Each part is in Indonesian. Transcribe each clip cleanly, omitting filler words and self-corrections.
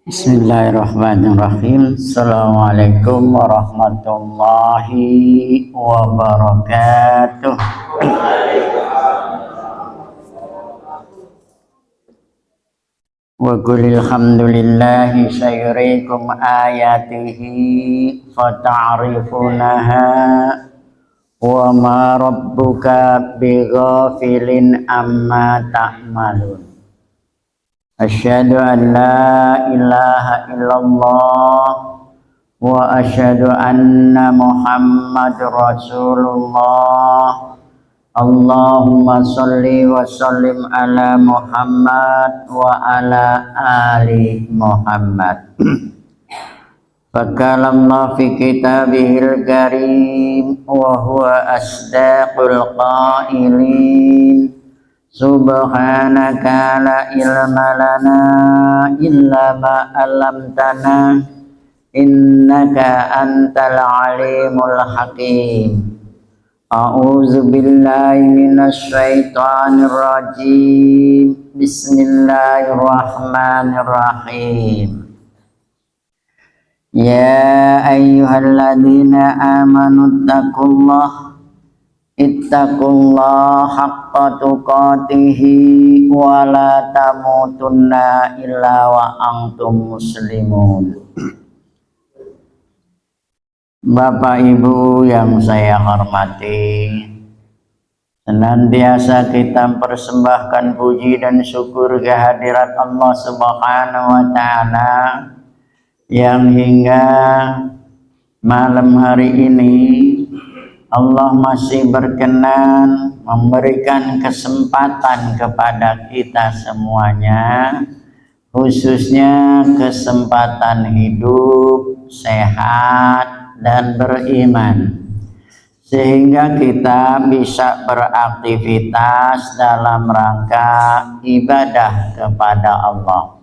Bismillahirrahmanirrahim. Assalamualaikum warahmatullahi wabarakatuh. Wa qulil hamdulillahi sayurikum ayatihi fata'rifunaha wa ma rabbuka bighafilin amma ta'malun. Asyhadu an la ilaha illallah wa asyhadu anna Muhammadur Rasulullah. Allahumma sholli wa sallim ala Muhammad wa ala ali Muhammad. Fakalamna fi kitabihil karim wa huwa asdaqul qailin. Subhanaka la ilma lana illa ma 'allamtana innaka antal alimul hakim. A'udzu billahi minasy syaithanir rajim. Bismillahirrahmanirrahim. Ya ayyuhalladzina amanu taqullaha ittaqullaha haqqa tuqatihi wa la tamutunna illa wa antum muslimun. Bapak Ibu yang saya hormati, senantiasa kita persembahkan puji dan syukur kehadirat Allah Subhanahu wa Ta'ala yang hingga malam hari ini Allah masih berkenan memberikan kesempatan kepada kita semuanya, khususnya kesempatan hidup, sehat, dan beriman, sehingga kita bisa beraktivitas dalam rangka ibadah kepada Allah.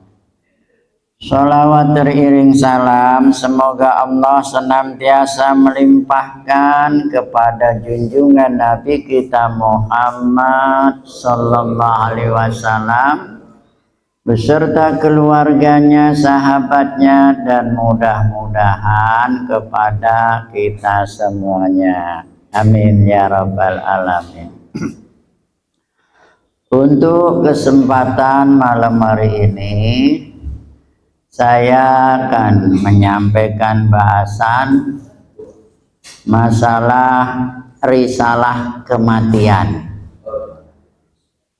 Sholawat teriring salam, semoga Allah senantiasa melimpahkan kepada junjungan Nabi kita Muhammad Sallallahu Alaihi Wasallam beserta keluarganya, sahabatnya, dan mudah-mudahan kepada kita semuanya. Amin ya rabbal alamin. Untuk kesempatan malam hari ini, saya akan menyampaikan bahasan masalah risalah kematian.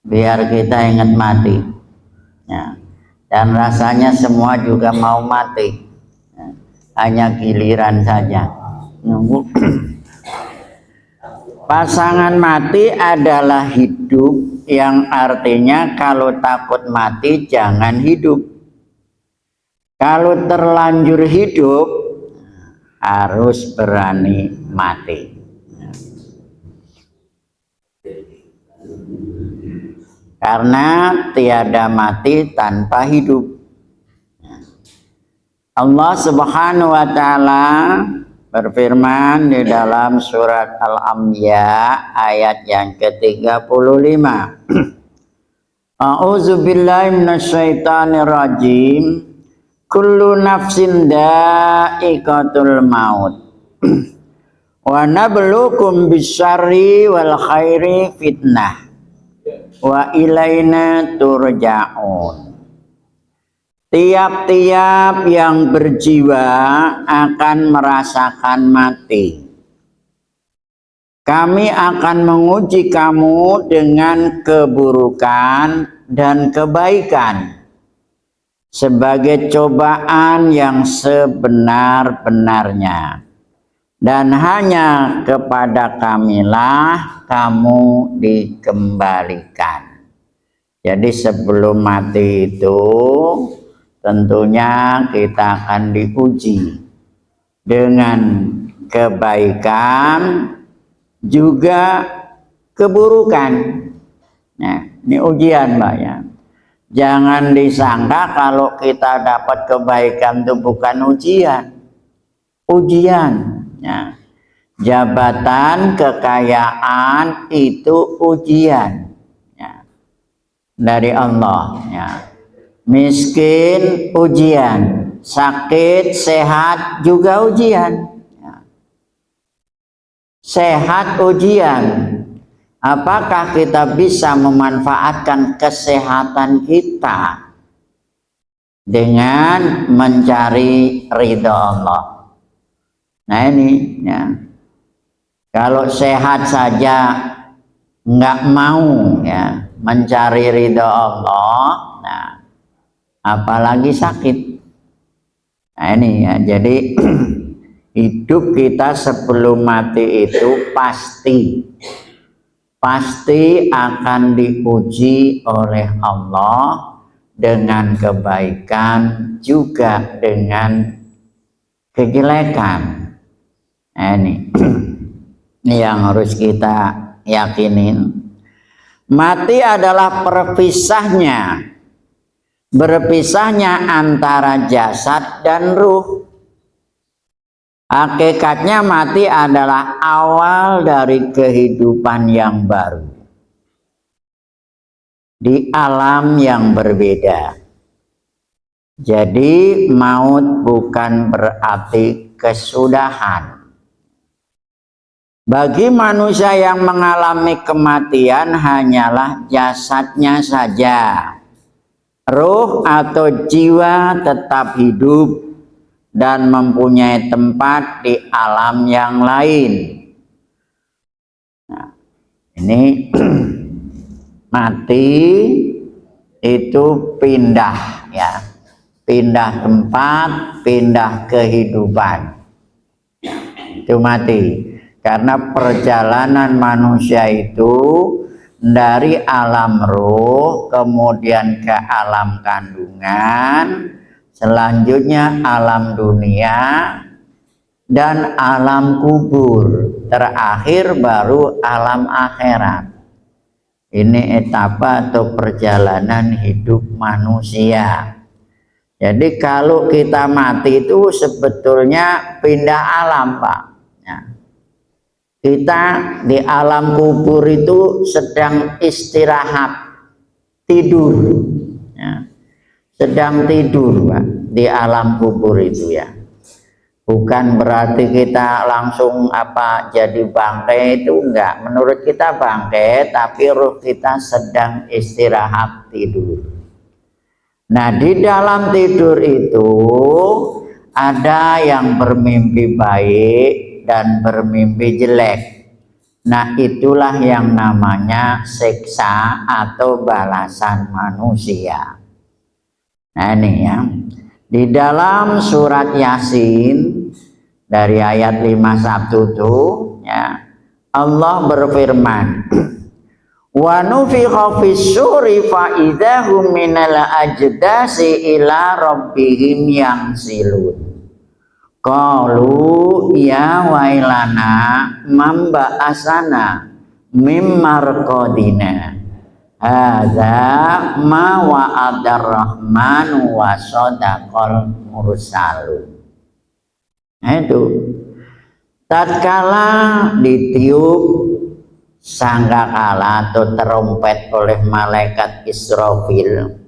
Biar kita ingat mati. Ya. Dan rasanya semua juga mau mati. Ya. Hanya giliran saja. Nunggu. Pasangan mati adalah hidup, yang artinya kalau takut mati jangan hidup. Kalau terlanjur hidup, harus berani mati. Karena tiada mati tanpa hidup. Allah Subhanahu wa Ta'ala berfirman di dalam surat Al-Anbiya ayat yang ke-35. A'udzu billahi minasyaitonir rajim. Kullu nafsin dha'iqatul maut wa nabluukum bisyarri wal khairi fitnah wa ilaina turja'un. Tiap-tiap yang berjiwa akan merasakan mati. Kami akan menguji kamu dengan keburukan dan kebaikan sebagai cobaan yang sebenar-benarnya, dan hanya kepada Kamilah kamu dikembalikan. Jadi sebelum mati itu tentunya kita akan diuji dengan kebaikan juga keburukan. Nah, ini ujian, Mbak, ya. Jangan disangka kalau kita dapat kebaikan itu bukan ujian. Ujian, Ya. Jabatan, kekayaan itu ujian ya, dari Allah ya. Miskin ujian, sakit, sehat juga ujian ya. Sehat ujian, apakah kita bisa memanfaatkan kesehatan kita dengan mencari ridha Allah. Nah ini ya, kalau sehat saja nggak mau ya mencari ridha Allah, nah apalagi sakit. Nah ini ya, jadi hidup kita sebelum mati itu pasti akan diuji oleh Allah dengan kebaikan juga dengan kejelekan. Nah ini yang harus kita yakinin. Mati adalah berpisahnya antara jasad dan ruh. Hakikatnya mati adalah awal dari kehidupan yang baru di alam yang berbeda. Jadi maut bukan berarti kesudahan. Bagi manusia yang mengalami kematian hanyalah jasadnya saja. Ruh atau jiwa tetap hidup dan mempunyai tempat di alam yang lain. Nah, ini mati itu pindah ya. Pindah tempat, pindah kehidupan. Itu mati. Karena perjalanan manusia itu dari alam ruh kemudian ke alam kandungan, selanjutnya alam dunia dan alam kubur, terakhir baru alam akhirat. Ini etapa atau perjalanan hidup manusia. Jadi kalau kita mati itu sebetulnya pindah alam, Pak ya. Kita di alam kubur itu sedang istirahat, tidur ya. Sedang tidur Pak, di alam kubur itu ya. Bukan berarti kita langsung jadi bangkai, itu enggak. Menurut kita bangkai, tapi ruh kita sedang istirahat tidur. Nah di dalam tidur itu ada yang bermimpi baik dan bermimpi jelek. Nah itulah yang namanya siksa atau balasan manusia. Nah ini ya, di dalam surat Yasin dari ayat 51 tuh ya, Allah berfirman, wa nufikha fis-suri fa idzahum minal ajdasi ila rabbihim yansilun. Qalu ya wailana mamba asana mimmarqadina hadza ma wa'adar rahmanu wa sadaqal mursalun. Nah itu tatkala ditiup sangkakala atau terompet oleh malaikat Israfil,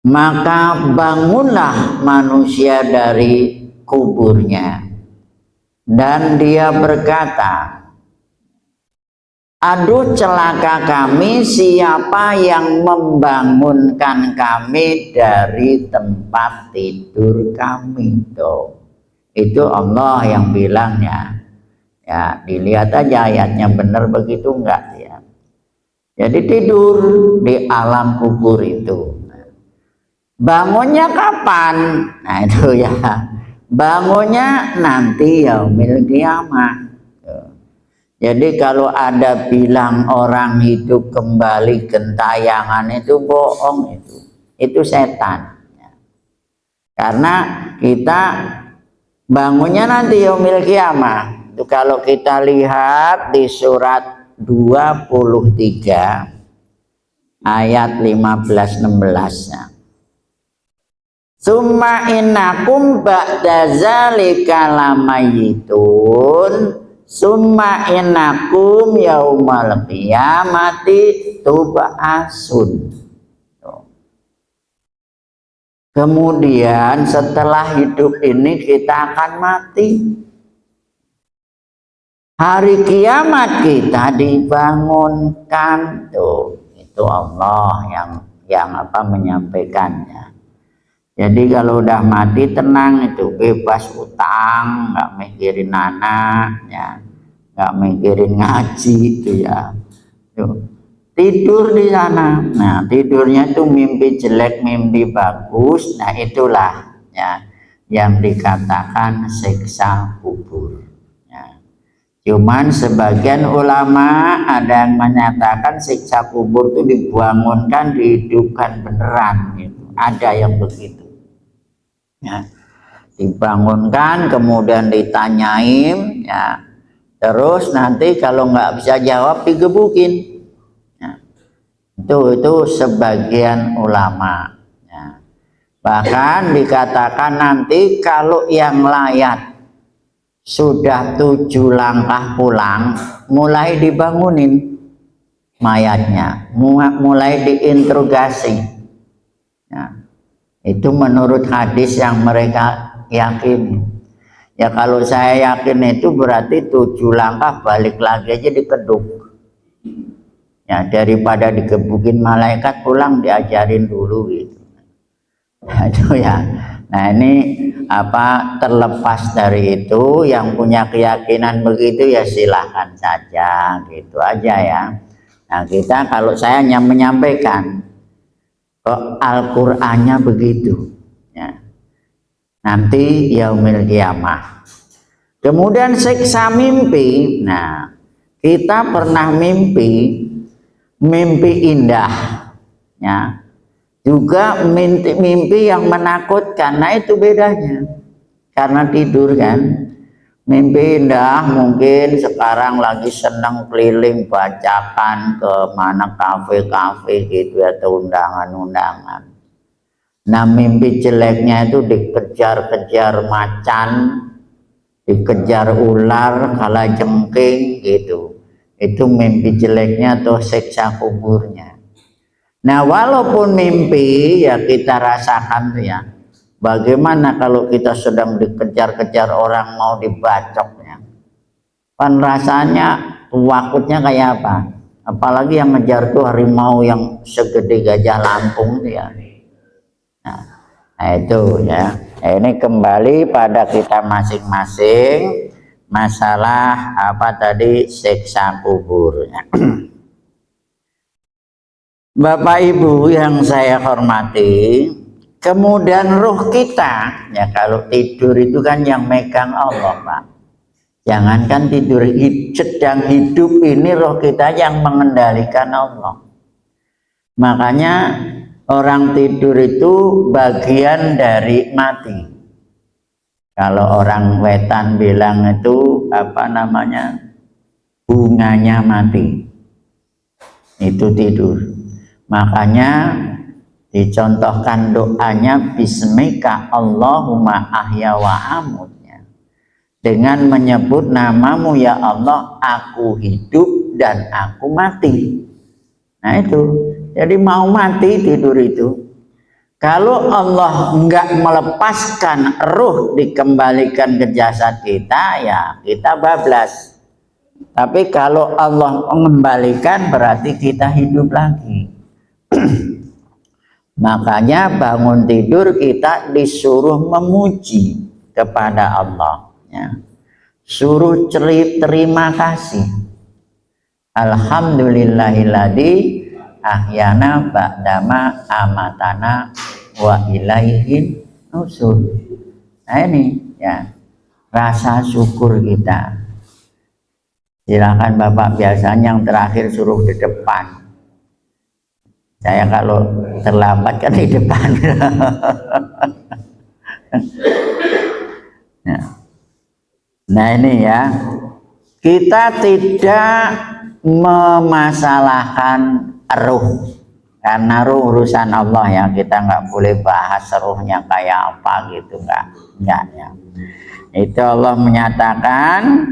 maka bangunlah manusia dari kuburnya dan dia berkata, aduh celaka kami, siapa yang membangunkan kami dari tempat tidur kami. Tuh, itu Allah yang bilangnya. Ya, dilihat aja ayatnya benar begitu enggak ya. Jadi tidur di alam kubur itu. Bangunnya kapan? Nah itu ya. Bangunnya nanti yaumil qiyamah. Jadi kalau ada bilang orang hidup kembali gentayangan itu bohong itu. Itu setan. Karena kita bangunnya nanti yaumil qiyamah. Itu kalau kita lihat di surat 23 ayat 15-16 ya. Summa innakum ba'da zalika lamayitun. Summa innakum yaumal qiyamati tub'asun. Kemudian setelah hidup ini kita akan mati. Hari kiamat kita dibangunkan. Tuh, itu Allah yang menyampaikannya. Jadi kalau udah mati tenang, itu bebas utang, nggak mikirin anak, ya, nggak mikirin ngaji, itu ya. Tuh, tidur di sana. Nah, tidurnya itu mimpi jelek, mimpi bagus. Nah, itulah ya yang dikatakan siksa kubur. Ya. Cuman sebagian ulama ada yang menyatakan siksa kubur itu dibangunkan, dihidupkan beneran. Gitu. Ada yang begitu. Ya, dibangunkan kemudian ditanyain, ya, terus nanti kalau nggak bisa jawab digebukin. Ya, itu sebagian ulama. Ya. Bahkan dikatakan nanti kalau yang layak sudah 7 langkah pulang, mulai dibangunin mayatnya, mulai diinterogasi. Ya. Itu menurut hadis yang mereka yakini. Ya kalau saya yakin itu berarti 7 langkah balik lagi aja dikeduk. Ya daripada digebukin malaikat, pulang diajarin dulu gitu. Nah, itu ya. Nah ini terlepas dari itu, yang punya keyakinan begitu ya silahkan saja, gitu aja ya. Nah kita, kalau saya hanya menyampaikan kok Al-Qur'annya begitu ya. Nanti yaumil qiyamah. Kemudian siksa mimpi. Nah, kita pernah mimpi indah ya. Juga mimpi yang menakutkan. Nah, itu bedanya. Karena tidur kan. Mimpi indah mungkin sekarang lagi senang keliling bacakan ke mana kafe-kafe gitu atau undangan-undangan. Nah mimpi jeleknya itu dikejar-kejar macan, dikejar ular, kalajengking gitu. Itu mimpi jeleknya atau siksa kuburnya. Nah walaupun mimpi ya kita rasakan tuh ya. Bagaimana kalau kita sedang dikejar-kejar orang mau dibacoknya? Kan rasanya wakutnya kayak apa? Apalagi yang ngejar tuh harimau yang segede gajah Lampung ya. Nah itu ya. Nah, ini kembali pada kita masing-masing masalah tadi siksa kubur. Bapak Ibu yang saya hormati, kemudian ruh kita, ya kalau tidur itu kan yang megang Allah Pak. Jangankan tidur, sedang hidup ini roh kita yang mengendalikan Allah. Makanya orang tidur itu bagian dari mati. Kalau orang wetan bilang itu bunganya mati. Itu tidur. Makanya dicontohkan doanya bismika Allahumma ahya wa amutnya. Dengan menyebut namamu ya Allah, aku hidup dan aku mati. Nah itu, jadi mau mati tidur itu. Kalau Allah enggak melepaskan ruh dikembalikan ke jasad kita, ya kita bablas. Tapi kalau Allah mengembalikan berarti kita hidup lagi. Makanya bangun tidur kita disuruh memuji kepada Allah ya. Suruh terima kasih. Alhamdulillahilladzi ahyana ba'dama amatana wa ilaihin nusur. Nah ini ya rasa syukur kita. Silakan Bapak, biasanya yang terakhir suruh di depan. Saya kalau terlambat kan di depan. Nah ini ya, kita tidak memasalahkan ruh. karena ruh urusan Allah ya, kita nggak boleh bahas ruhnya kayak apa gitu, enggak ya. Itu Allah menyatakan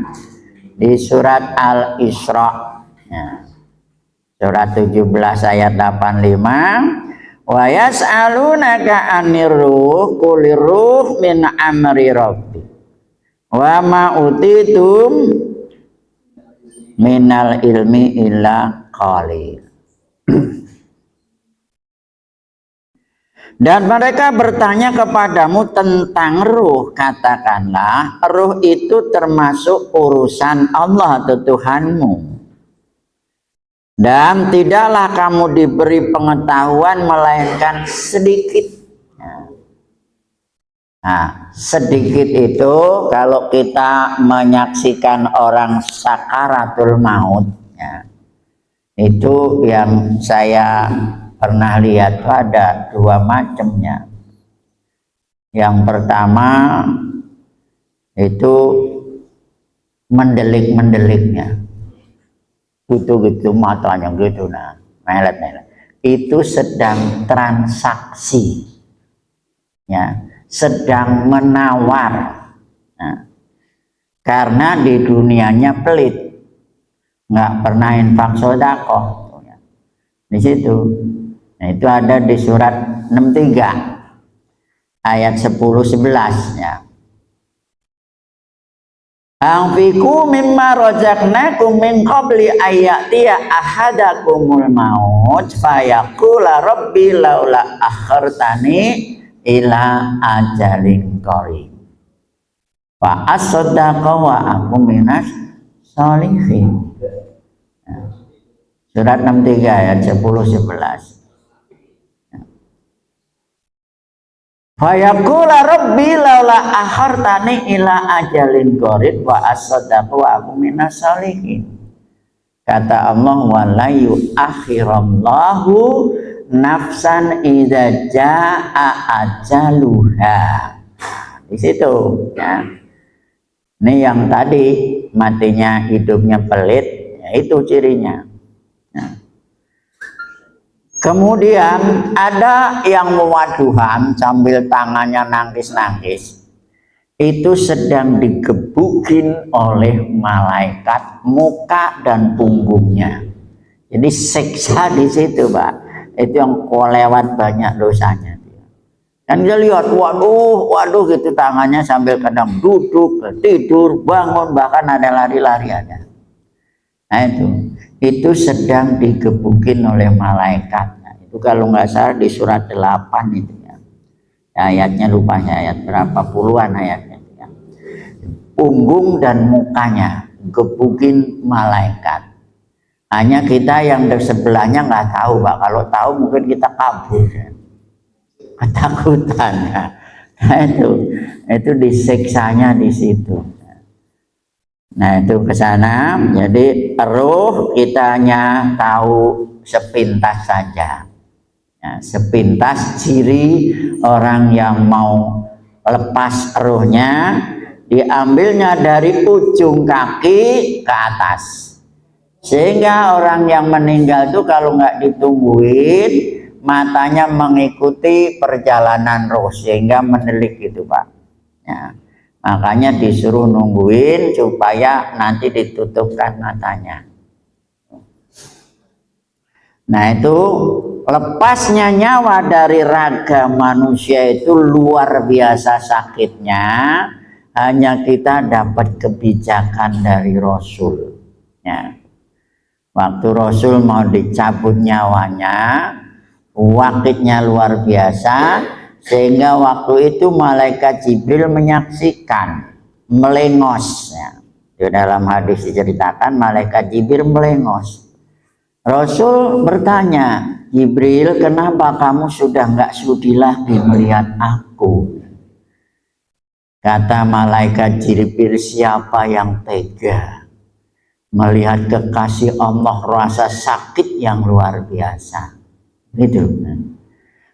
di surat Al-Isra ya, surat 17 ayat 85, wa yas'alunaka 'anir ruh qulir ruh min amri rabbi wa ma utitum minal ilmi illa qalil. Dan mereka bertanya kepadamu tentang ruh, katakanlah ruh itu termasuk urusan Allah atau Tuhanmu, dan tidaklah kamu diberi pengetahuan melainkan sedikit. Nah, sedikit itu kalau kita menyaksikan orang sakaratul maut ya, itu yang saya pernah lihat ada dua macamnya. Yang pertama itu mendelik-mendeliknya, gitu matanya gitu, nah melet. Itu sedang transaksi ya, sedang menawar. Nah, karena di dunianya pelit, nggak pernah infak sedekah di situ. Nah, itu ada di surat 63 ayat 10-11 ya. Anfiqu mimma razaqnakum min qabli ayyatiya ahadakumul maut fayaqula rabbi laula akhartani ila ajalin qarib fa asaddaqa wa aku minas sholihin. Surat 63 ayat 10-11. Fayaqula rabbi laula akhartani ila ajalin qarib wa asaddaqu wa aku minas sholihin. Kata Allah, wala yu'akhirallahu nafsan idza jaa ajaluha. Di situ ya. Ini yang tadi matinya hidupnya pelit, ya itu cirinya. Nah. Kemudian ada yang mewaduhan sambil tangannya nangis-nangis, itu sedang digebukin oleh malaikat muka dan punggungnya. Jadi siksa di situ, Pak. Itu yang lewat banyak dosanya. Dan dia lihat, waduh gitu tangannya sambil kadang duduk, tidur, bangun, bahkan ada lari-lari ada. Nah itu sedang digebukin oleh malaikat. Nah, itu kalau nggak salah di surat 8 itu ya. Ayatnya lupa ayat berapa puluhan ayatnya ya. Punggung dan mukanya gebukin malaikat. Hanya kita yang di sebelahnya nggak tahu, Pak. Kalau tahu mungkin kita kabur ya. Ketakutan ya. Nah, itu disiksanya di situ. Nah itu ke sana. Jadi ruh kita hanya tahu sepintas saja ya, sepintas ciri orang yang mau lepas ruhnya, diambilnya dari ujung kaki ke atas, sehingga orang yang meninggal itu kalau nggak ditungguin matanya mengikuti perjalanan ruh sehingga mendelik gitu, Pak ya. Makanya disuruh nungguin supaya nanti ditutupkan matanya. Nah itu lepasnya nyawa dari raga manusia itu luar biasa sakitnya. Hanya kita dapat kebijakan dari Rasul ya. Waktu Rasul mau dicabut nyawanya, wakitnya luar biasa, sehingga waktu itu malaikat Jibril menyaksikan, melengos ya. Di dalam hadis diceritakan malaikat Jibril melengos. Rasul bertanya, Jibril, kenapa kamu sudah nggak sudi lagi melihat aku? Kata malaikat Jibril, siapa yang tega melihat kekasih Allah rasa sakit yang luar biasa gitu.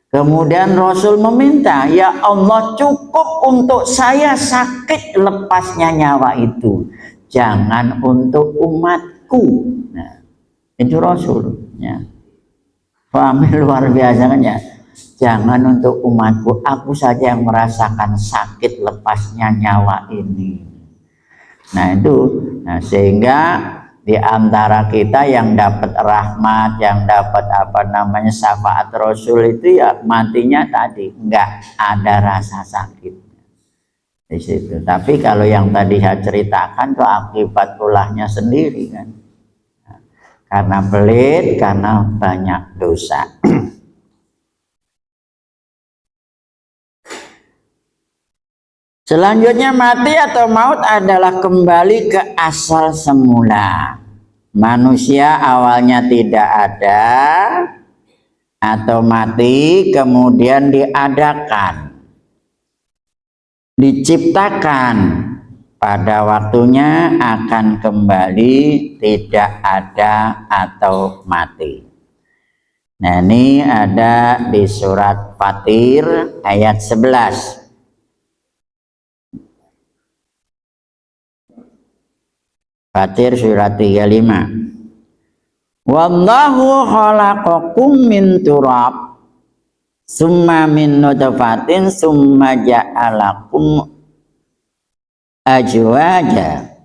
Kemudian Rasul meminta, ya Allah, cukup untuk saya sakit lepasnya nyawa itu, jangan untuk umatku. Nah, itu Rasul ya. Pahami luar biasa kan ya. Jangan untuk umatku, aku saja yang merasakan sakit lepasnya nyawa ini. Nah itu, nah sehingga di antara kita yang dapat rahmat, yang dapat apa namanya syafaat Rasul itu ya matinya tadi enggak ada rasa sakit di situ. Tapi kalau yang tadi saya ceritakan tuh akibat ulahnya sendiri kan, karena pelit, karena banyak dosa. Selanjutnya mati atau maut adalah kembali ke asal semula. Manusia awalnya tidak ada atau mati kemudian diadakan, diciptakan, pada waktunya akan kembali tidak ada atau mati. Nah ini ada di surat Fatir ayat 11. Fatir surat 35. Wallahu khalaqakum min turab summa min nutfatin summa ja'alakum ajwaja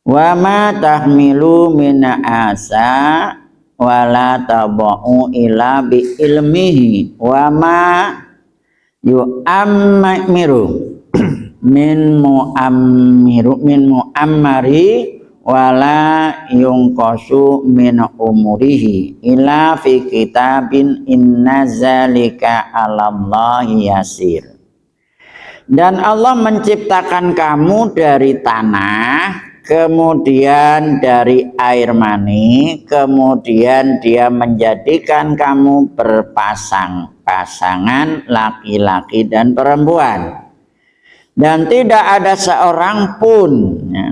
wa ma tahmilu min asa wa la tabau ila bi ilmihi wa ma yu'ammiru min mu'ammari wala yungkosu min umurihi ila fi kitabin inna zalika 'alallahi yasir. Dan Allah menciptakan kamu dari tanah, kemudian dari air mani, kemudian Dia menjadikan kamu berpasang-pasangan laki-laki dan perempuan. Dan tidak ada seorang pun ya,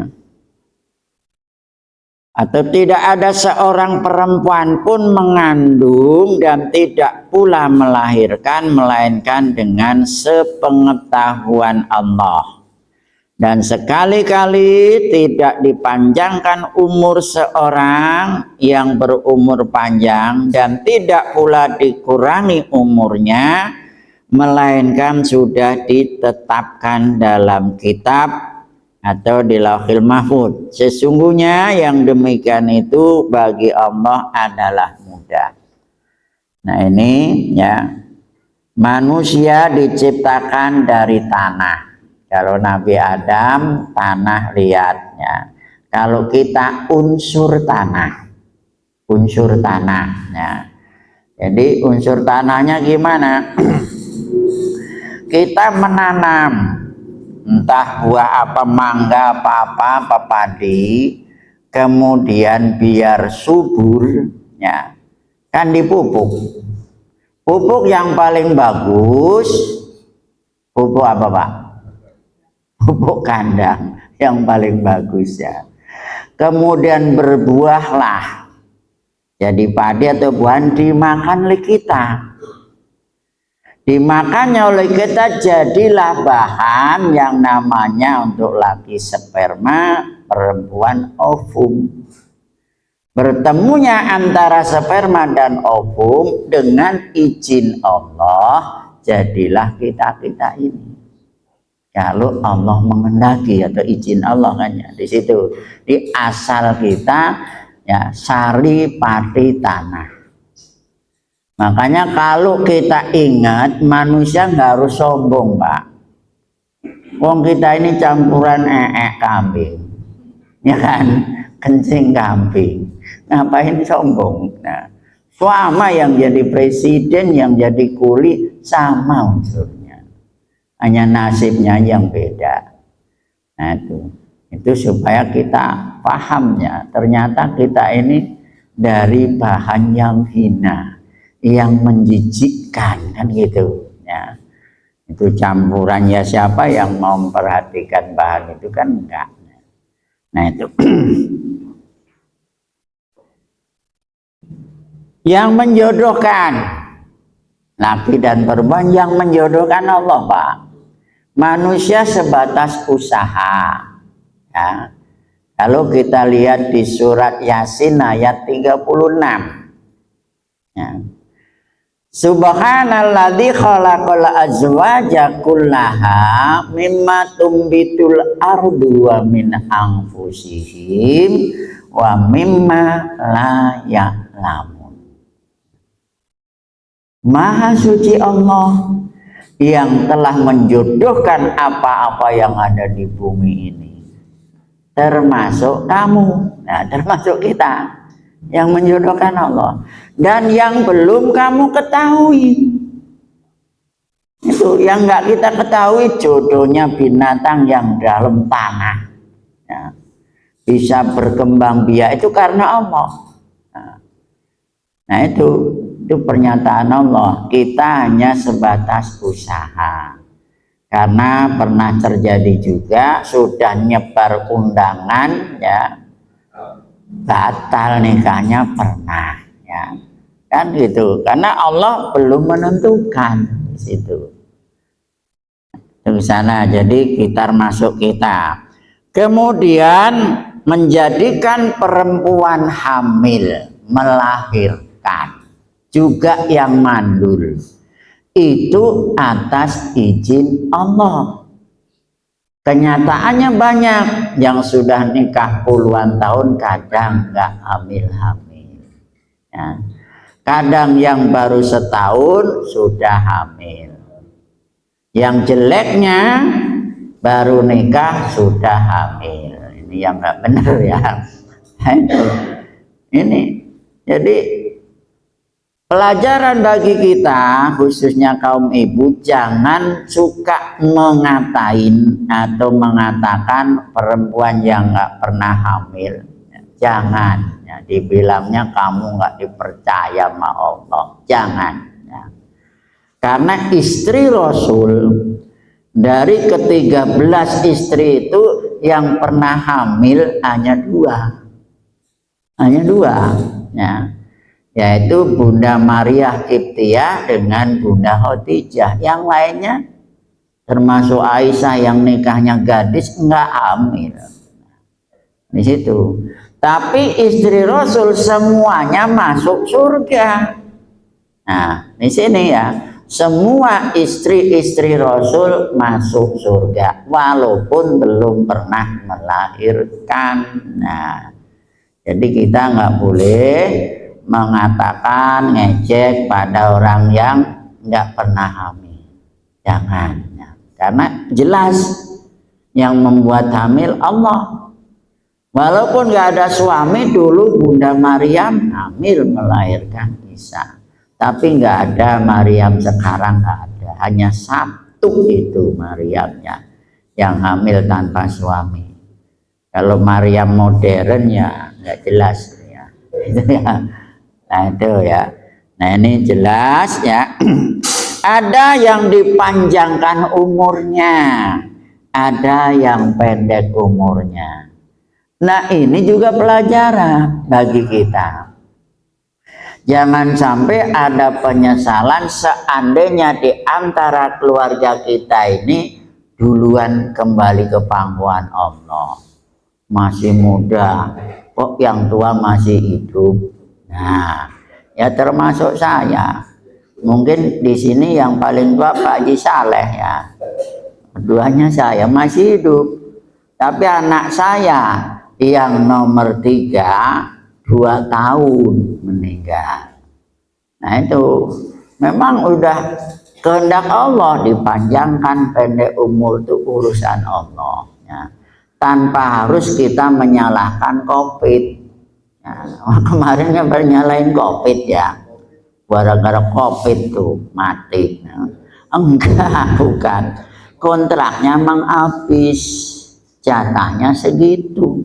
atau tidak ada seorang perempuan pun mengandung dan tidak pula melahirkan melainkan dengan sepengetahuan Allah. Dan sekali-kali tidak dipanjangkan umur seorang yang berumur panjang dan tidak pula dikurangi umurnya melainkan sudah ditetapkan dalam kitab atau di Lauhil Mahfuz. Sesungguhnya yang demikian itu bagi Allah adalah mudah. Nah ini ya, manusia diciptakan dari tanah. Kalau Nabi Adam tanah liatnya. Kalau kita unsur tanah, ya. Jadi unsur tanahnya gimana? Kita menanam entah buah apa, mangga apa padi, kemudian biar subur ya kan dipupuk. Pupuk yang paling bagus pupuk apa Pak? Pupuk kandang yang paling bagus ya. Kemudian berbuahlah jadi padi atau buah dimakan oleh kita. Dimakannya oleh kita jadilah bahan yang namanya untuk laki sperma, perempuan ovum. Bertemunya antara sperma dan ovum dengan izin Allah jadilah kita ini. Kalau Allah mengendaki atau izin Allah kan ya, di situ di asal kita ya sari pati tanah. Makanya kalau kita ingat manusia nggak harus sombong Pak. Wong kita ini campuran kambing, ya kan, kencing kambing. Ngapain sombong? Nah, sama yang jadi presiden, yang jadi kuli sama unsurnya, hanya nasibnya yang beda. Nah itu supaya kita pahamnya. Ternyata kita ini dari bahan yang hina, yang menjijikkan kan gitu ya. Itu campurannya siapa yang mau memperhatikan bahan itu kan enggak. Nah itu yang menjodohkan laki dan perempuan, yang menjodohkan Allah Pak. Manusia sebatas usaha ya. Kalau kita lihat di surat Yasin ayat 36 ya. Subhanalladzi khalaqal azwaja kullaha mimma tumbitul ardu wa min anfusihim wa mimma la ya'lamun. Maha suci Allah yang telah menjodohkan apa-apa yang ada di bumi ini, termasuk kamu, nah termasuk kita yang menjodohkan Allah, dan yang belum kamu ketahui itu yang nggak kita ketahui, jodohnya binatang yang dalam tanah ya, bisa berkembang biak itu karena Allah. Nah itu pernyataan Allah. Kita hanya sebatas usaha, karena pernah terjadi juga sudah nyebar undangan ya, batal nikahnya pernah ya kan gitu, karena Allah belum menentukan di situ di sana. Jadi kita masuk kita, kemudian menjadikan perempuan hamil melahirkan juga yang mandul itu atas izin Allah. Kenyataannya banyak yang sudah nikah puluhan tahun kadang nggak hamil-hamil ya. Kadang yang baru setahun sudah hamil. Yang jeleknya baru nikah sudah hamil. Ini yang nggak benar ya. Ini jadi pelajaran bagi kita, khususnya kaum ibu, jangan suka mengatain atau mengatakan perempuan yang nggak pernah hamil. Jangan, ya, dibilangnya kamu nggak dipercaya sama Allah. Jangan. Ya. Karena istri Rasul dari ke-13 istri itu yang pernah hamil hanya dua, ya. Yaitu Bunda Maria Qibtiyah dengan Bunda Khadijah. Yang lainnya termasuk Aisyah yang nikahnya gadis enggak hamil. Di situ. Tapi istri Rasul semuanya masuk surga. Nah, di sini ya, semua istri-istri Rasul masuk surga walaupun belum pernah melahirkan. Nah, jadi kita nggak boleh mengatakan ngejek pada orang yang nggak pernah hamil. Jangan ya. Karena jelas yang membuat hamil Allah. Walaupun nggak ada suami, dulu Bunda Maryam hamil melahirkan Isa, tapi nggak ada Maryam sekarang, nggak ada, hanya satu itu Maryamnya yang hamil tanpa suami. Kalau Maryam modern ya nggak jelas ya. Nah itu ya. Nah ini jelas ya. Ada yang dipanjangkan umurnya, ada yang pendek umurnya. Nah ini juga pelajaran bagi kita. Jangan sampai ada penyesalan seandainya di antara keluarga kita ini duluan kembali ke pangkuan Allah. Masih muda, kok yang tua masih hidup. Nah, ya termasuk saya. Mungkin di sini yang paling tua Pak Haji Saleh ya. Keduanya saya masih hidup. Tapi anak saya yang nomor 3 2 tahun meninggal. Nah itu memang udah kehendak Allah, dipanjangkan pendek umur itu urusan Allah ya. Tanpa harus kita menyalahkan COVID. Nah, kemarin kan nyalain COVID ya, gara-gara COVID tuh mati. Nah, enggak, bukan, kontraknya emang habis, jatahnya segitu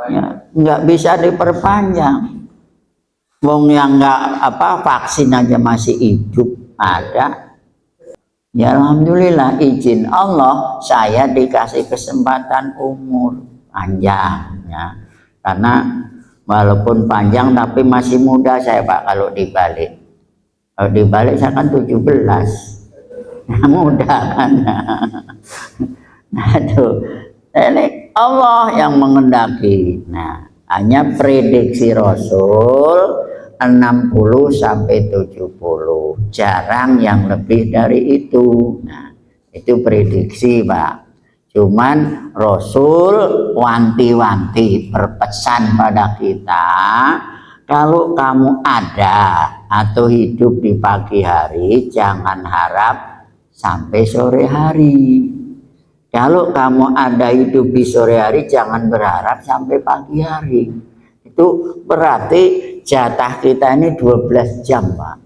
ya, nggak bisa diperpanjang. Wong yang nggak vaksin aja masih hidup ada. Ya alhamdulillah izin Allah saya dikasih kesempatan umur panjang ya. Karena walaupun panjang tapi masih muda saya Pak kalau dibalik. Kalau dibalik saya kan 17. Nah, muda kan. Nah itu ini Allah yang mengendaki. Nah hanya prediksi Rasul 60 sampai 70. Jarang yang lebih dari itu. Nah, itu prediksi, Pak. Cuman Rasul wanti-wanti berpesan pada kita, kalau kamu ada atau hidup di pagi hari, jangan harap sampai sore hari. Kalau kamu ada hidup di sore hari, jangan berharap sampai pagi hari. Itu berarti jatah kita ini 12 jam, Pak.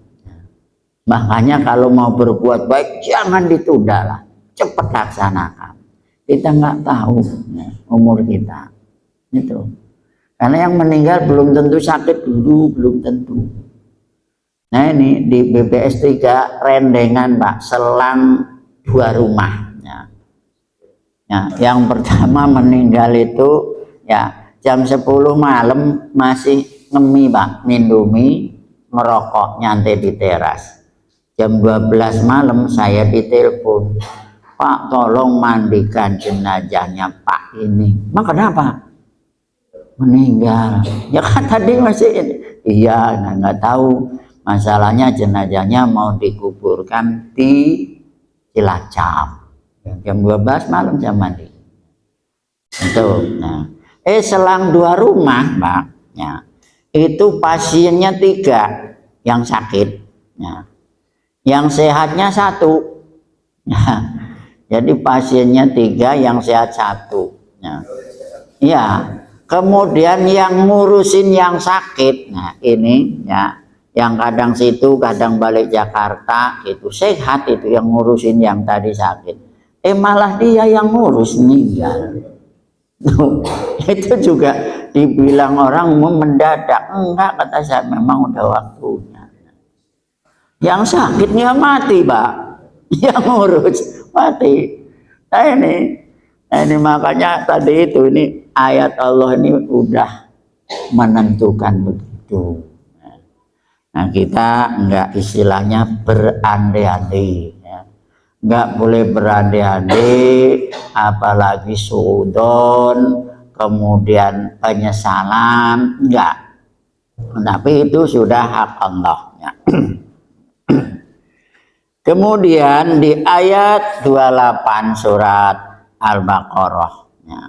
Makanya kalau mau berbuat baik, jangan ditunda lah. Cepat laksanakan. Kita nggak tahu umur kita. Itu. Karena yang meninggal belum tentu sakit dulu, belum tentu. Nah ini di BPS 3 rendengan, Pak, selang 2 rumah. Ya, yang pertama meninggal itu ya jam 10 malam masih ngemi, Pak, minumi, ngerokok, nyantai di teras. Jam 12 malam saya ditelepon, Pak, tolong mandikan jenazahnya Pak ini. Mak, kenapa? Meninggal. Ya kan tadi masih ini. Iya, nggak tahu. Masalahnya jenazahnya mau dikuburkan di Cilacap. Jam 12 malam saya mandi. Itu. Nah, selang 2 rumah, Pak. Ya, itu pasiennya 3 yang sakit. Ya. Yang sehatnya 1. Ya. Jadi pasiennya 3, yang sehat 1. Ya. Ya. Kemudian yang ngurusin yang sakit, nah ini ya, yang kadang situ, kadang balik Jakarta, itu sehat, itu yang ngurusin yang tadi sakit. Malah dia yang ngurus meninggal. Itu juga dibilang orang mendadak. Enggak, kata saya, memang udah waktunya. Yang sakitnya mati, Pak. Yang ngurus mati. Nah ini makanya tadi itu, ini ayat Allah ini udah menentukan begitu. Nah kita enggak istilahnya berandai-andai, ya. Enggak boleh berandai-andai, apalagi suudon, kemudian penyesalan, enggak. Tapi itu sudah hak Allah, ya. Kemudian di ayat 28 surat Al-Baqarah, ya,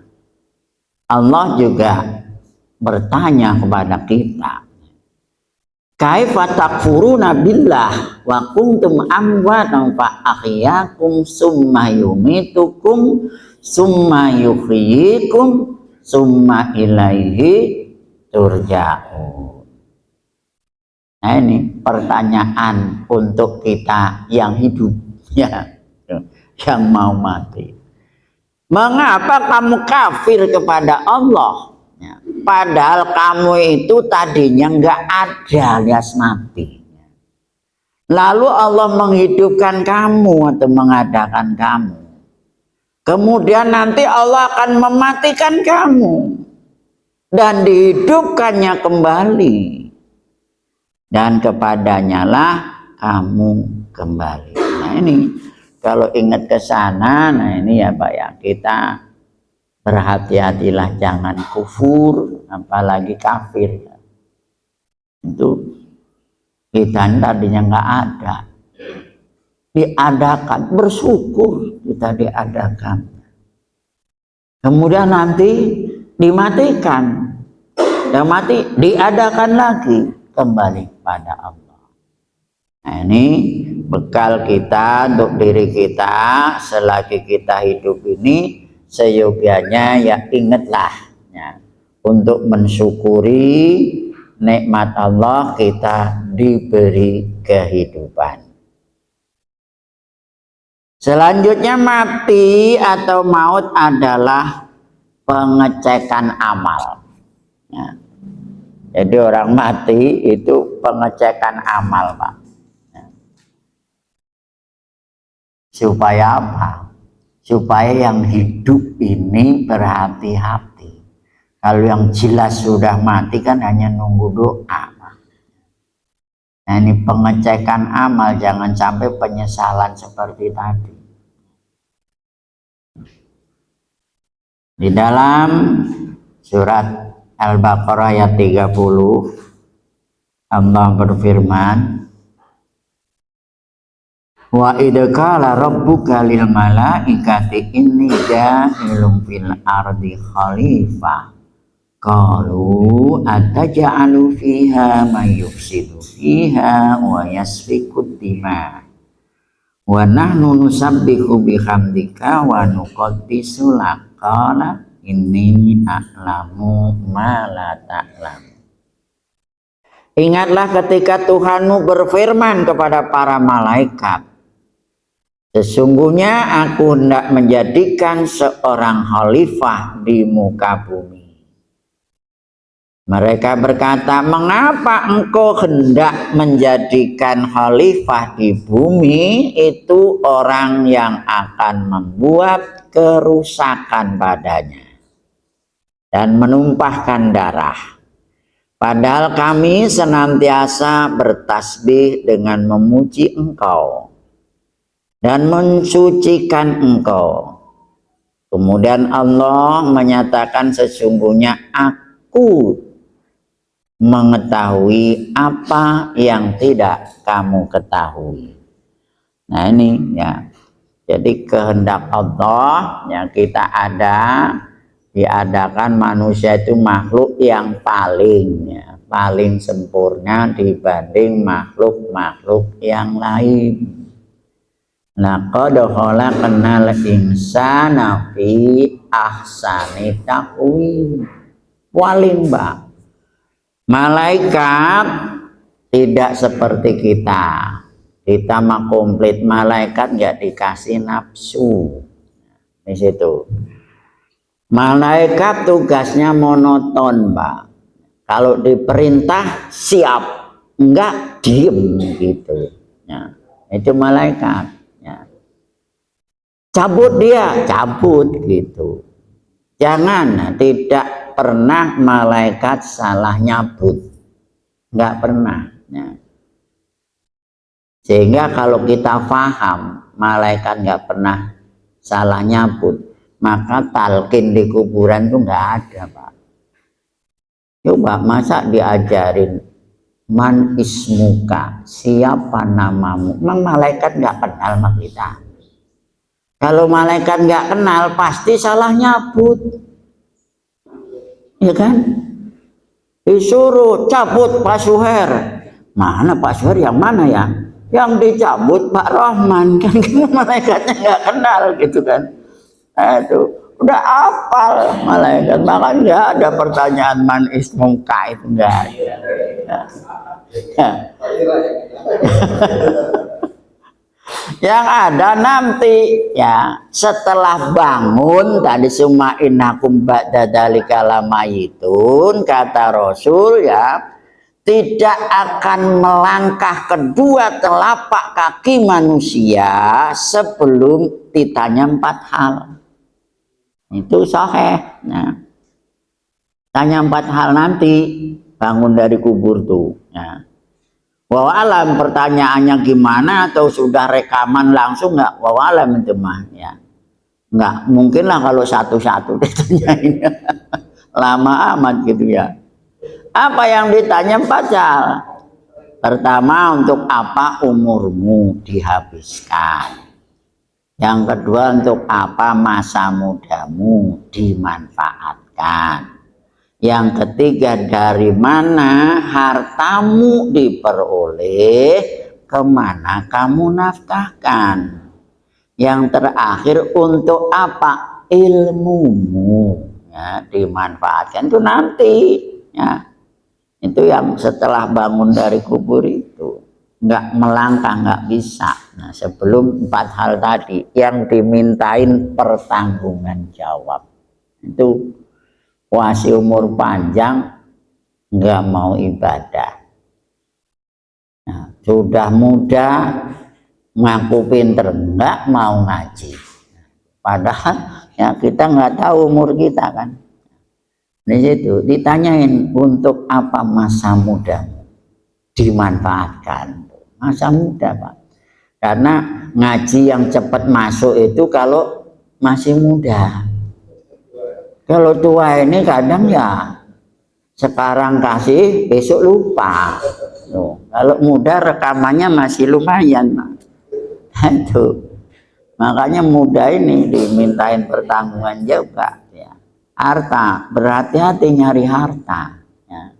Allah juga bertanya kepada kita, kaifa takfuruna billah wa kuntum amwatan fa ahyakum summa yumitukum summa yuhyikum summa ilaihi turja'un. Nah ini pertanyaan untuk kita yang hidup, ya, yang mau mati. Mengapa kamu kafir kepada Allah? Ya, padahal kamu itu tadinya nggak ada alias mati. Lalu Allah menghidupkan kamu atau mengadakan kamu. Kemudian nanti Allah akan mematikan kamu dan dihidupkannya kembali. Dan kepadanya lah kamu kembali. Nah ini kalau ingat ke sana, nah ini ya Pak ya, kita berhati-hatilah, jangan kufur, apalagi kafir. Itu kita tadinya nggak ada, diadakan, bersyukur kita diadakan. Kemudian nanti dimatikan, dan mati diadakan lagi, kembali pada Allah. Nah ini bekal kita untuk diri kita selagi kita hidup ini, seyogianya ya ingatlah ya, untuk mensyukuri nikmat Allah kita diberi kehidupan. Selanjutnya mati atau maut adalah pengecekan amal. Ya. Jadi orang mati itu pengecekan amal, Pak. Ya. Supaya apa? Supaya yang hidup ini berhati-hati. Kalau yang jelas sudah mati kan hanya nunggu doa. Nah ini pengecekan amal, jangan sampai penyesalan seperti tadi. Di dalam surat Al-Baqarah ayat 30, Allah berfirman, wa idza qala rabbuka lil malaikati inni ja'ilun fil ardi khalifah qalu ataj'alu fiha may yufsidu fiha wa yasfiku dima wa nahnu nusabbihu bihamdika wa nuqaddisu lak qala inni a'lamu ma la ta'lam. Ingatlah ketika Tuhanmu berfirman kepada para malaikat, sesungguhnya aku hendak menjadikan seorang khalifah di muka bumi. Mereka berkata, mengapa engkau hendak menjadikan khalifah di bumi? Itu orang yang akan membuat kerusakan padanya dan menumpahkan darah. Padahal kami senantiasa bertasbih dengan memuji engkau dan mensucikan engkau. Kemudian Allah menyatakan, sesungguhnya aku mengetahui apa yang tidak kamu ketahui. Nah ini ya, jadi kehendak Allah yang kita diadakan manusia itu makhluk yang paling sempurna dibanding makhluk-makhluk yang lain. Laqad khalaqnal insana fi ahsani taqwim. Paling malaikat tidak seperti kita mah komplit. Malaikat nggak dikasih nafsu. Di situ malaikat tugasnya monoton, Mbak. Kalau diperintah siap, enggak diem gitu ya. Itu malaikat ya. Cabut dia, cabut gitu. Jangan, tidak pernah malaikat salah nyabut, nggak pernah ya. Sehingga kalau kita paham malaikat nggak pernah salah nyabut, maka talqin di kuburan itu nggak ada, Pak. Coba masa diajarin man ismuka, siapa namamu? Memang malaikat nggak kenal sama kita. Kalau malaikat nggak kenal pasti salah nyabut, ya kan? Disuruh cabut Pak Suher, mana Pak Suher yang mana ya? Yang dicabut Pak Rahman, kan malaikatnya nggak kenal gitu kan? Itu udah hafal malaikat, makanya nggak ada pertanyaan man ismuka, itu nggak ada. Yang ada nanti ya setelah bangun tadi summa innakum ba'da dzalika lamayitun, kata Rasul ya, tidak akan melangkah kedua telapak kaki manusia sebelum ditanya 4 hal. Itu sahih. Nah, tanya 4 hal nanti bangun dari kubur tuh ya. Wawalam pertanyaannya gimana, atau sudah rekaman langsung nggak? Wawalam itu mah ya, nggak mungkin lah kalau satu-satu ditanyain. Lama amat gitu ya. Apa yang ditanya 4 hal? Pertama, untuk apa umurmu dihabiskan? Yang kedua, untuk apa masa mudamu dimanfaatkan? Yang ketiga, dari mana hartamu diperoleh, kemana kamu nafkahkan? Yang terakhir, untuk apa ilmumu ya, dimanfaatkan? Itu nanti ya. Itu yang setelah bangun dari kubur itu. Nggak melangkah, nggak bisa. Nah, sebelum 4 hal tadi yang dimintain pertanggungan jawab. Itu wasi umur panjang nggak mau ibadah. Nah, sudah muda ngaku pinter nggak mau ngaji. Padahal ya kita nggak tahu umur kita kan. Di situ ditanyain, untuk apa masa mudamu dimanfaatkan. Masa muda, Pak. Karena ngaji yang cepat masuk itu kalau masih muda. Kalau tua ini kadang ya sekarang kasih besok lupa Tuh, kalau muda rekamannya masih lumayan. Itu. Makanya muda ini dimintain pertanggungan juga ya. Harta, berhati-hati nyari harta ya.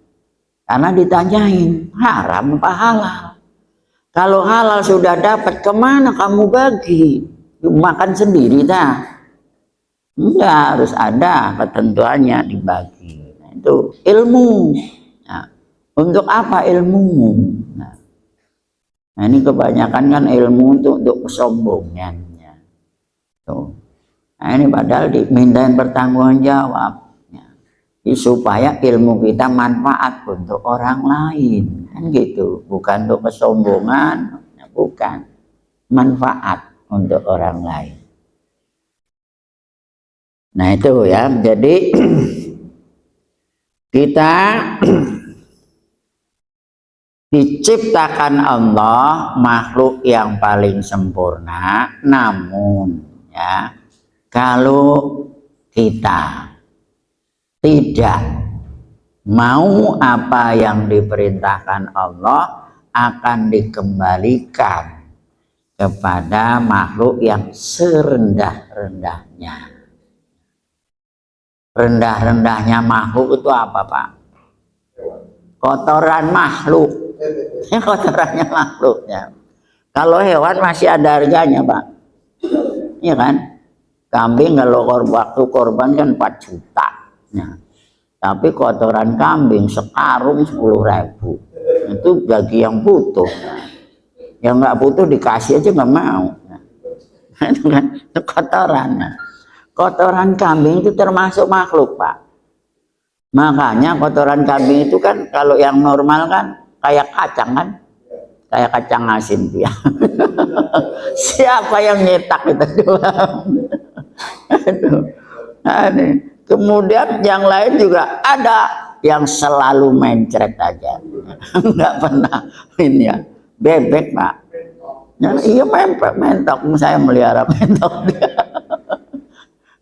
Karena ditanyain haram apa halal. Kalau halal sudah dapat, kemana kamu bagi? Makan sendiri dah. Enggak, harus ada ketentuannya dibagi. Nah, itu ilmu. Nah, untuk apa ilmumu? Nah, ini kebanyakan kan ilmu untuk kesombongan. Ya. Tuh. Nah, ini padahal dimintain pertanggungan jawab. Ya. Supaya ilmu kita manfaat untuk orang lain. Kan gitu. Bukan untuk kesombongan. Ya, bukan. Manfaat untuk orang lain. Nah itu ya, jadi kita diciptakan Allah makhluk yang paling sempurna, namun ya kalau kita tidak mau apa yang diperintahkan Allah akan dikembalikan kepada makhluk yang serendah-rendahnya. Rendah-rendahnya makhluk itu apa, Pak? Kotoran makhluk. Kotorannya makhluk ya. Kalau hewan masih ada harganya, Pak. Iya kan? Kambing kalau waktu korban kan 4 juta. Ya. Tapi kotoran kambing sekarung 10.000. Itu bagi yang butuh. Yang nggak butuh dikasih aja nggak mau. Itu kan itu kotoran. Kotoran kambing itu termasuk makhluk, Pak. Makanya kotoran kambing itu kan kalau yang normal kan kayak kacang kan, kayak kacang asin dia. Siapa yang nyetak itu doang? Nah, kemudian yang lain juga ada yang selalu mencret aja, nggak pernah ini ya. Bebek, Pak. Ya, iya mentok, saya melihara mentok dia.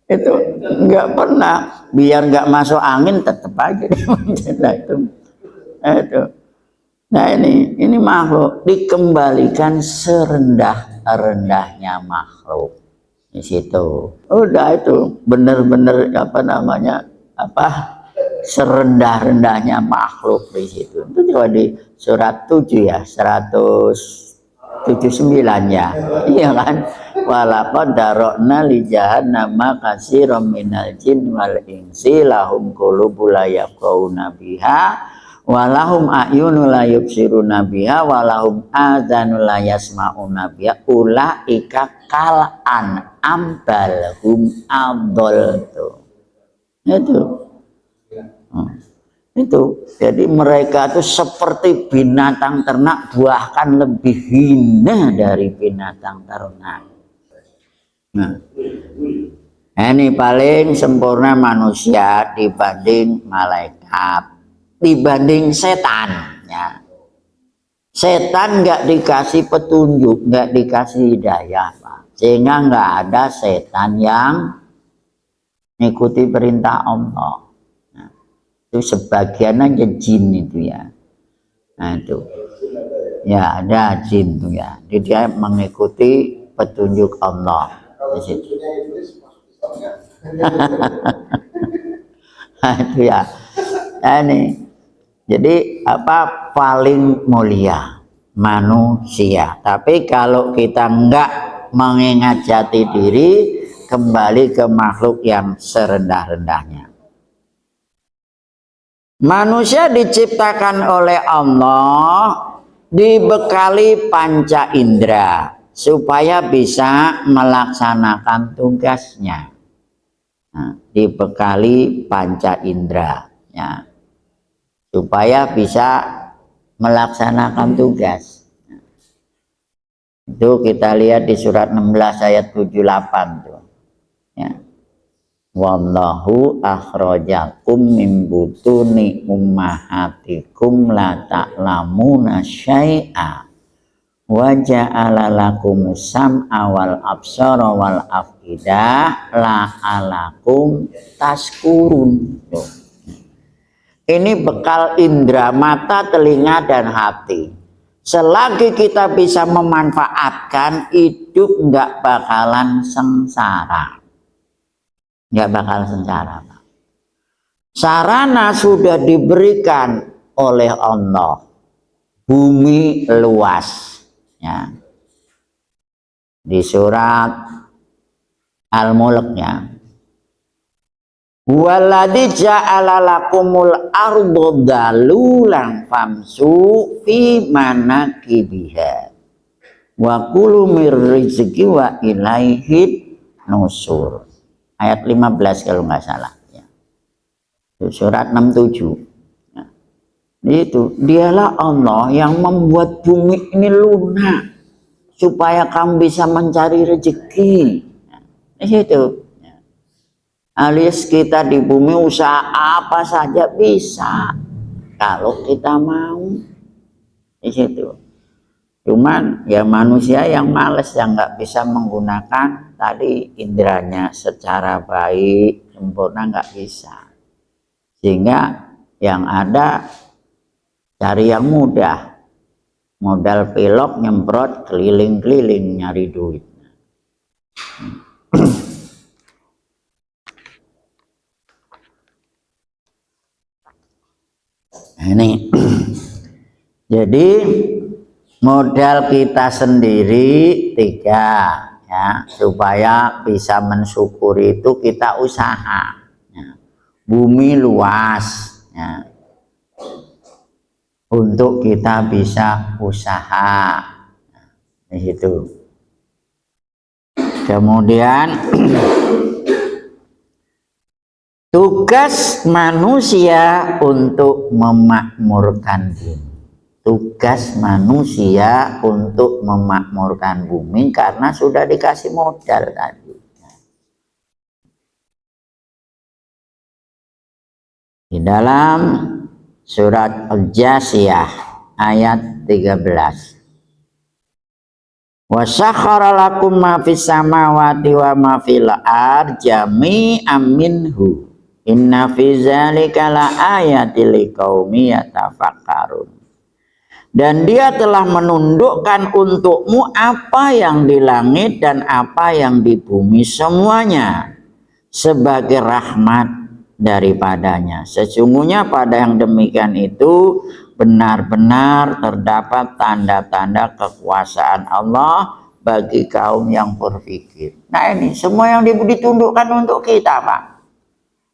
Itu nggak pernah, biar nggak masuk angin tetap aja nah, itu. Nah ini makhluk dikembalikan serendah-rendahnya makhluk di situ. Udah itu bener-bener apa namanya serendah-rendahnya makhluk di situ. Itu juga di surat 7 ya, 179 ya, iya kan? Walaqad darokna li jahannama katsiran minal jin wal insi lahum qulubun la yafqahuna biha wa lahum a'yunun la yubsiruna biha wa lahum adzanun la yasma'una biha ulaika kal an'am bal hum adall. Itu jadi mereka itu seperti binatang ternak, bahkan lebih hina dari binatang ternak. Nah, ini paling sempurna manusia dibanding malaikat, dibanding setan ya. Setan nggak dikasih petunjuk, nggak dikasih hidayah, Pak. Sehingga nggak ada setan yang mengikuti perintah Allah. Nah, itu sebagian aja jin itu ya. Nah itu ya ada jin itu ya. Jadi dia mengikuti petunjuk Allah. Di situ. Nah, itu ya. Nah, ini. Jadi apa paling mulia manusia. Tapi kalau kita enggak mengingat jati diri, kembali ke makhluk yang serendah-rendahnya. Manusia diciptakan oleh Allah dibekali panca indera supaya bisa melaksanakan tugasnya. Nah, dibekali panca indera ya, supaya bisa melaksanakan tugas. Nah, itu kita lihat di surat 16 ayat 78 tuh. Ya. Wallahu akhrajakum min butuni ummahatikum la ta'lamuna syai'a wa ja'ala lakumus sam'a wal absara wal afidah la'alakum tashkurun. Ini bekal indera mata, telinga, dan hati. Selagi kita bisa memanfaatkan, hidup nggak bakalan sengsara. Nggak bakal sengsara. Sarana sudah diberikan oleh Allah. Bumi luas. Ya. Di surat Al-Mulk-nya. Waladzi ja'ala lakumul ardo dalulan famsu fi manakibiha wa kulu mir rizqi wa ilaihi nusur. Ayat 15 kalau nggak salah ya. Surat 67. Nah, itu dialah Allah yang membuat bumi ini lunak supaya kamu bisa mencari rezeki. Nah, itu. Alias kita di bumi usaha apa saja bisa kalau kita mau. Di situ. Cuman ya manusia yang males, yang nggak bisa menggunakan tadi inderanya secara baik sempurna, nggak bisa. Sehingga yang ada cari yang mudah, modal pilok nyemprot keliling-keliling nyari duit. Ini jadi modal kita sendiri 3 ya, supaya bisa mensyukuri itu kita usaha ya. Bumi luas ya, untuk kita bisa usaha di situ. Kemudian tugas manusia untuk memakmurkan bumi. Tugas manusia untuk memakmurkan bumi karena sudah dikasih modal tadi. Di dalam surat Al-Jasiyah ayat 13. Wa sakhara lakum ma fis samawati wa ma fil ardi jami'an minhu. Inna fi dzalika laayatil liqaumi yatafakkarun. Dan dia telah menundukkan untukmu apa yang di langit dan apa yang di bumi semuanya sebagai rahmat daripadanya. Sesungguhnya pada yang demikian itu benar-benar terdapat tanda-tanda kekuasaan Allah bagi kaum yang berpikir. Nah ini semua yang ditundukkan untuk kita, Pak.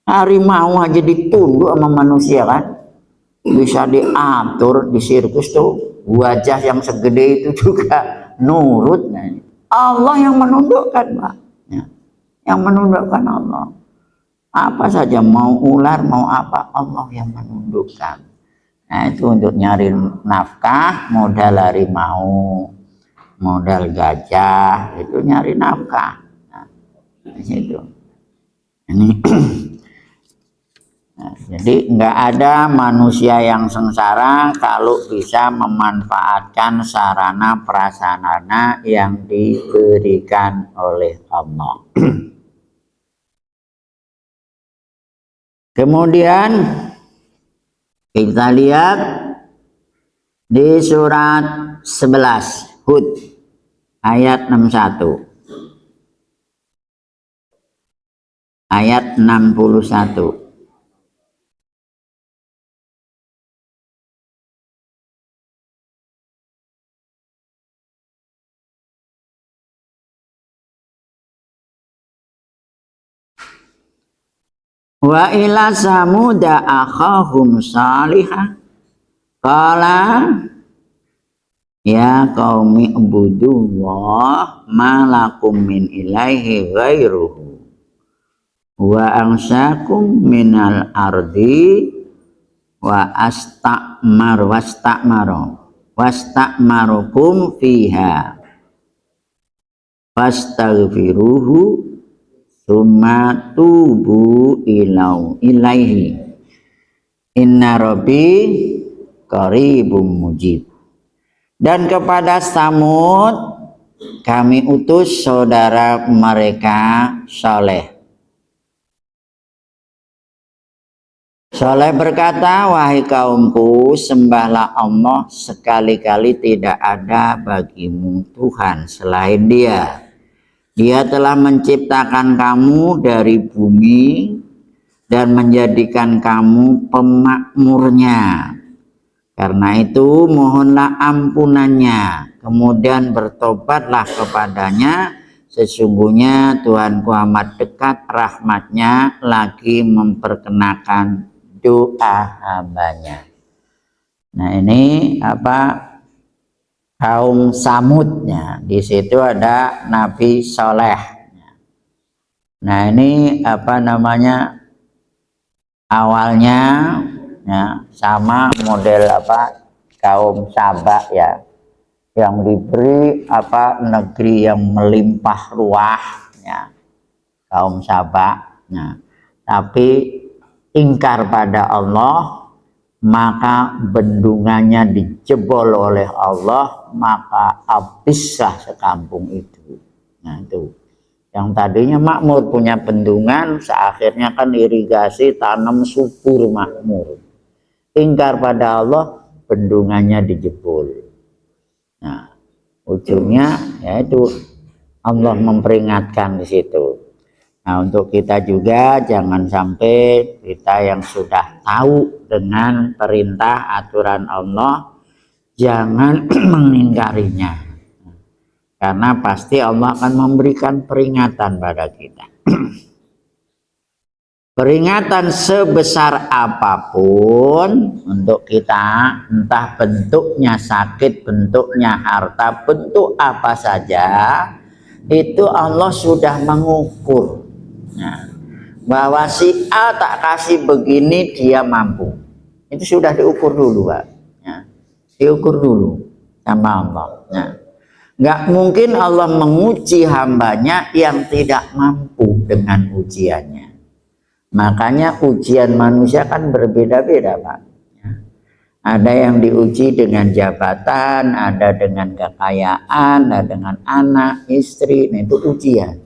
Harimau aja ditunduk sama manusia kan, bisa diatur di sirkus tuh, wajah yang segede itu juga nurut. Nah, Allah yang menundukkan, Pak ya. Yang menundukkan Allah. Apa saja, mau ular mau apa, Allah yang menundukkan. Nah itu untuk nyari nafkah, modal harimau, modal gajah, itu nyari nafkah. Nah, di situ. Ini nah, jadi nggak ada manusia yang sengsara kalau bisa memanfaatkan sarana prasarana yang diberikan oleh Allah. Kemudian kita lihat di surat 11 Hud ayat 61. Ayat 61. Wa ila samuda akhahum salihah qala ya qaumi ibudullah ma lakum min ilaihi ghairuhu wa ansakum minal ardi wa wastakmarukum fiha fastaghfiruhu summa tubu ilaihi inna rabbi qaribum mujib. Dan kepada Samud kami utus saudara mereka Saleh. Saleh berkata, wahai kaumku, sembahlah Allah, sekali-kali tidak ada bagimu Tuhan selain Dia. Dia telah menciptakan kamu dari bumi dan menjadikan kamu pemakmurnya. Karena itu mohonlah ampunannya, kemudian bertobatlah kepadanya. Sesungguhnya Tuhanku amat dekat rahmatnya, lagi memperkenakan doa hambanya. Nah ini kaum Samudnya, di situ ada Nabi Soleh. Nah ini awalnya ya sama model kaum Sabak ya, yang diberi negeri yang melimpah ruah ya, kaum Sabak. Nah tapi ingkar pada Allah, maka bendungannya dijebol oleh Allah, maka habislah sekampung itu. Nah itu yang tadinya makmur punya bendungan, seakhirnya kan irigasi, tanam subur makmur. Ingkar pada Allah, bendungannya dijebol. Nah ujungnya yaitu Allah memperingatkan di situ. Nah untuk kita juga jangan sampai kita yang sudah tahu dengan perintah aturan Allah, jangan mengingkarinya. Karena pasti Allah akan memberikan peringatan pada kita. Peringatan sebesar apapun untuk kita, entah bentuknya sakit, bentuknya harta, bentuk apa saja, itu Allah sudah mengukur. Nah, bahwa si A tak kasih begini dia mampu, itu sudah diukur dulu, Pak. Ya, diukur dulu sama Allah. Nah, nggak mungkin Allah menguji hambanya yang tidak mampu dengan ujiannya. Makanya ujian manusia kan berbeda-beda, Pak. Ya. Ada yang diuji dengan jabatan, ada dengan kekayaan, ada dengan anak, istri. Nah, itu ujian.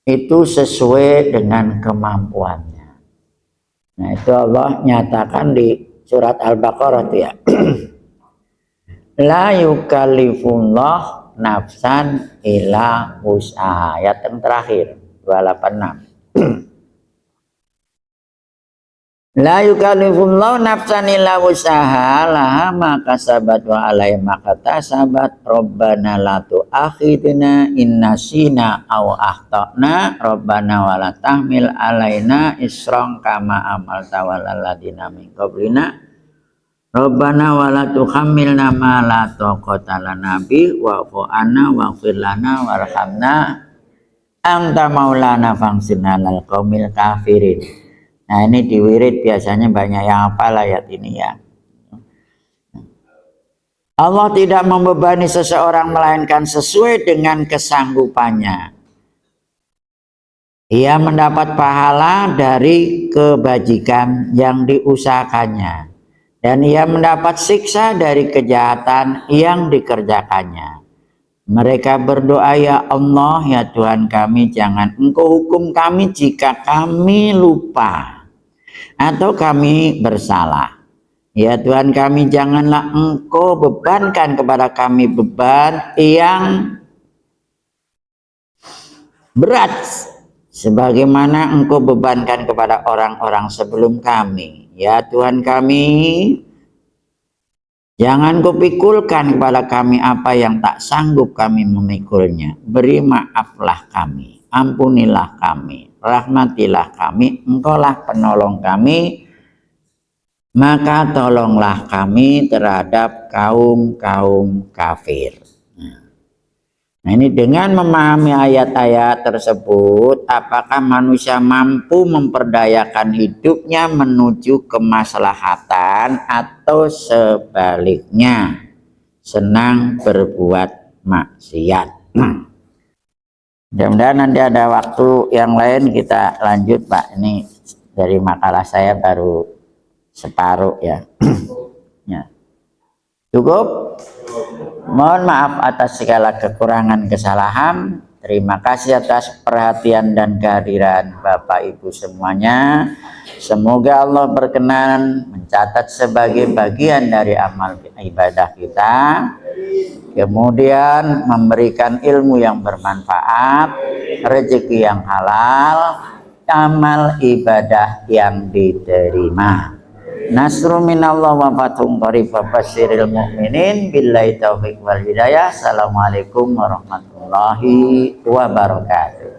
Itu sesuai dengan kemampuannya. Nah itu Allah nyatakan di surat Al-Baqarah itu ya. La yukallifullah nafsan illa wus'aha. Ayat yang terakhir 286. La yukallifullahu nafsan illa wus'aha laha ma kasabat wa alaiha ma kasabat. Rabbana la tu'akhidna in nasina aw akhtana. Rabbana wa la tahmil alaina isran kama amalta walal ladina min qablina. Rabbana wa la tuhammilna ma la taqata lana bi wa'fu anna waghfir lana warhamna anta maulana fangsirna lal qaumil kafirin. Nah ini di wirid biasanya banyak yang hafal ayat ini ya. Allah tidak membebani seseorang melainkan sesuai dengan kesanggupannya. Ia mendapat pahala dari kebajikan yang diusahakannya, dan ia mendapat siksa dari kejahatan yang dikerjakannya. Mereka berdoa, ya Allah, ya Tuhan kami, jangan Engkau hukum kami jika kami lupa atau kami bersalah. Ya Tuhan kami, janganlah Engkau bebankan kepada kami beban yang berat sebagaimana Engkau bebankan kepada orang-orang sebelum kami. Ya Tuhan kami, jangan Kau pikulkan kepada kami apa yang tak sanggup kami memikulnya. Beri maaflah kami, ampunilah kami, rahmatilah kami, Engkaulah penolong kami, maka tolonglah kami terhadap kaum-kaum kafir. Nah ini dengan memahami ayat-ayat tersebut, apakah manusia mampu memperdayakan hidupnya menuju kemaslahatan atau sebaliknya senang berbuat maksiat. Mudah-mudahan nanti ada waktu yang lain kita lanjut, Pak. Ini dari makalah saya baru separuh ya. Ya. Cukup. Mohon maaf atas segala kekurangan kesalahan. Terima kasih atas perhatian dan kehadiran Bapak Ibu semuanya. Semoga Allah berkenan mencatat sebagai bagian dari amal ibadah kita. Kemudian memberikan ilmu yang bermanfaat, rezeki yang halal, amal ibadah yang diterima. Nasrun minallah wa fathun qarib wa basyiril mu'minin billahi taufiq wal hidayah. Assalamualaikum warahmatullahi wabarakatuh.